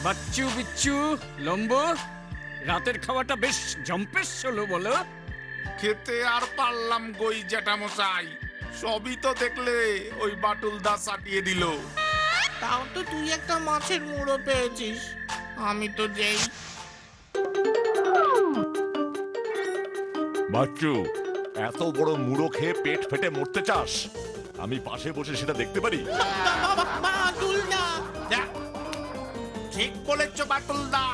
বাচ্চু বিচ্ছু লম্বু, রাতের খাওয়াটা বেশ জম্পেশ হলো বলো। খেতে আর পারলাম কই জ্যাঠামশাই, সবই তো দেখলে ওই বাটুল দা সাটিয়ে দিল। তাও তো তুই একটা মাছের মুড়ো পেয়েছিস, আমি তো যেই। বাচ্চু, এত বড় মুড়ো খেয়ে পেট ফেটে মরতে চাস? আমি পাশে বসে সেটা দেখতে পারি? বাটুল না, যা, ঠিক বলেছ বাটুল দা।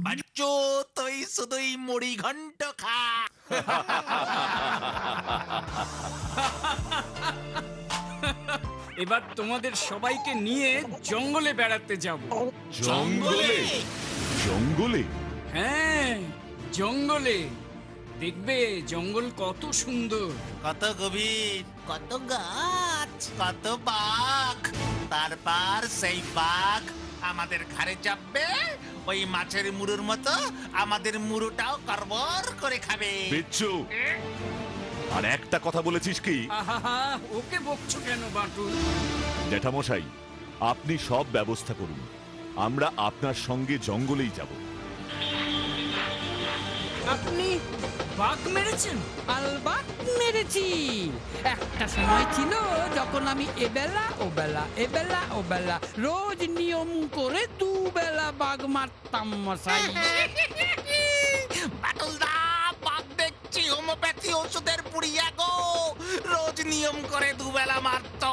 বাচ্চু তুই শুধুই মুড়ি ঘন্ট খা। এবার তোমাদের সবাইকে নিয়ে জঙ্গলে বেড়াতে যাব। জঙ্গলে? জঙ্গলে? হ্যাঁ, জঙ্গলে। দেখবে জঙ্গল কত সুন্দর। কত গভীর, কত গাছ, কত বাঘ, তারপর সেই বাঘ আমাদের ঘাড়ে চাপবে, ওই মাছের মুড়োর মতো আমাদের মুড়োটাও করবর করে খাবে। বিচ্ছু, আর একটা কথা বলেছিস কি? আহা, ওকে বকছো কেন বাটুল? জ্যাঠামশাই, আপনি সব ব্যবস্থা করুন, আমরা আপনার সঙ্গে জঙ্গলেই যাব। আপনি বাঘ মেরেছেন? আলবাত মেরেছি। একটা সময় ছিল যখন আমি এবেলা ওবেলা রোজ নিয়ম করে দুবেলা বাঘ মারতাম মশাই। বাটুল দা, বাঘ দেখছি হোমিওপ্যাথি ওষুধের পুড়িয়া গো, রোজ নিয়ম করে দুবেলা মারতো।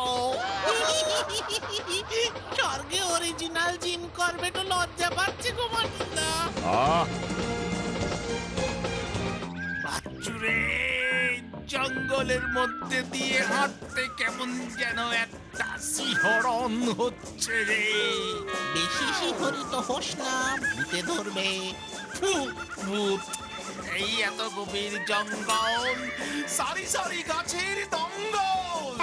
স্বর্গে অরিজিনাল জিম করবে তো লজ্জা পাচ্ছে গো বাটুল দা। আহ, বাচ্চুরে, জঙ্গলের মধ্যে দিয়ে হাঁটতে কেমন যেন একটা শিহরণ হচ্ছে রে। বেশি শিহরিত হোস না, ভূতে ধরবে। ফু, ভূত! এই এত গভীর জঙ্গল, সারি সারি গাছের দঙ্গল।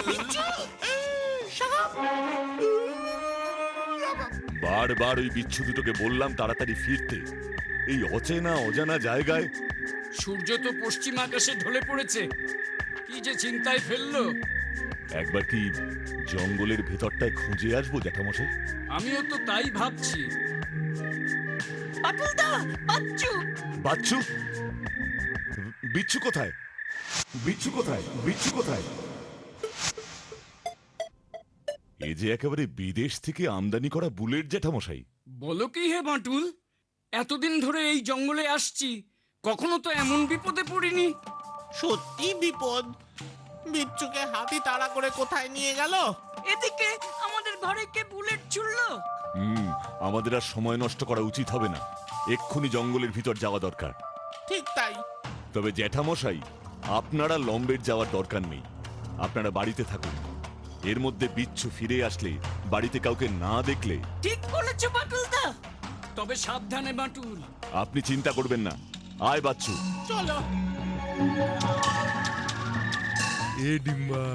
বারবার ওই বিচ্ছু দুটোকে বললাম তাড়াতাড়ি ফিরতে। এই অচেনা অজানা জায়গায়। সূর্য তো পশ্চিম আকাশে ঢলে পড়েছে, কি যে চিন্তায় ফেললো। একবার কি জঙ্গলের ভেতরটায় খুঁজে আসবো জ্যাঠামশাই? আমিও তো তাই ভাবছি। বাটুল দা, বাচ্চু। বাচ্চু? বিচ্ছু কোথায়? বিচ্ছু কোথায়? বিচ্ছু কোথায়? এ যে একেবারে বিদেশ থেকে আমদানি করা বুলেট জ্যাঠামশাই। বলো কি হে বাটুল, এতদিন ধরে এই জঙ্গলে আসছি, কখনো তো এমন বিপদে পড়িনি। সত্যি বিপদ। বিচ্ছুকে হাতি তাড়া করে কোথায় নিয়ে গেল? এদিকে আমাদের ঘরে কে বুলেট ছুড়লো? আমাদের আর সময় নষ্ট করা উচিত হবে না, এক্ষুনি জঙ্গলের ভিতর যাওয়া দরকার। ঠিক তাই। তবে জ্যাঠামশাই, আপনারা লম্বের যাওয়ার দরকার নেই, আপনারা বাড়িতে থাকুন। এর মধ্যে বিচ্ছু ফিরে আসলে, বাড়িতে কাউকে না দেখলে। ঠিক বলেছো বাটুল দা। তবে সাবধানে বাটুল। আপনি চিন্তা করবেন না। আয় বাচ্চু। চলো। ए डिम्बा,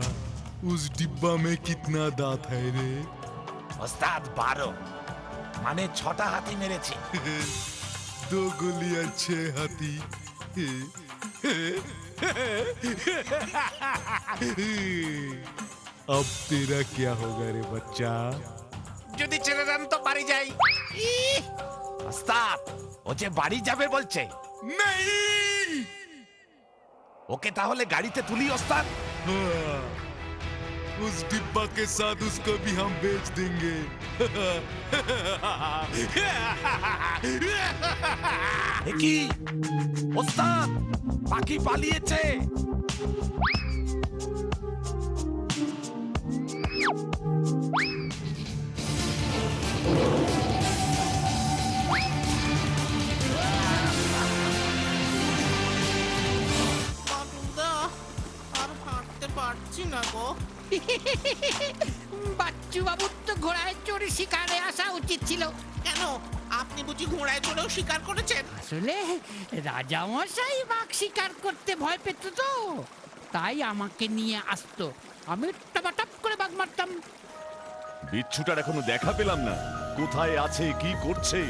उस डिब्बा में कितना दांत है रे? ওস্তাদ 12, মানে 6টা হাতি মেরেছি। 2 गोली और 6 हाथी। अब तेरा क्या होगा रे बच्चा? যদি ছেড়ে দেন তো বাড়ি যাই। ওস্তাদ, ও যে বাড়ি যাবে বলছে। नहीं! ওকে তাহলে গাড়িতে তুলি ওস্তাদ। हाँ, उस डिब्बा के साथ उसको भी हम बेच देंगे। এ কি ওস্তাদ, পাখি পালিয়েছে। বাটুল দা, আর হাঁটতে পারছি না গো। বাচ্চু বাবুর তো ঘোড়ায় চড়ে শিকারে আসা উচিত ছিল। কেন, আপনি বুঝি ঘোড়ায় চড়েও শিকার করেছেন? আসলে রাজামশাই বাঘ শিকার করতে ভয় পেত তো, তাই আমাকে নিয়ে আসতো। আমি টপাটপ করে বাঘ মারতাম। বিচ্ছুটার এখনো দেখা পেলাম না, কোথায় আছে, কি করছে।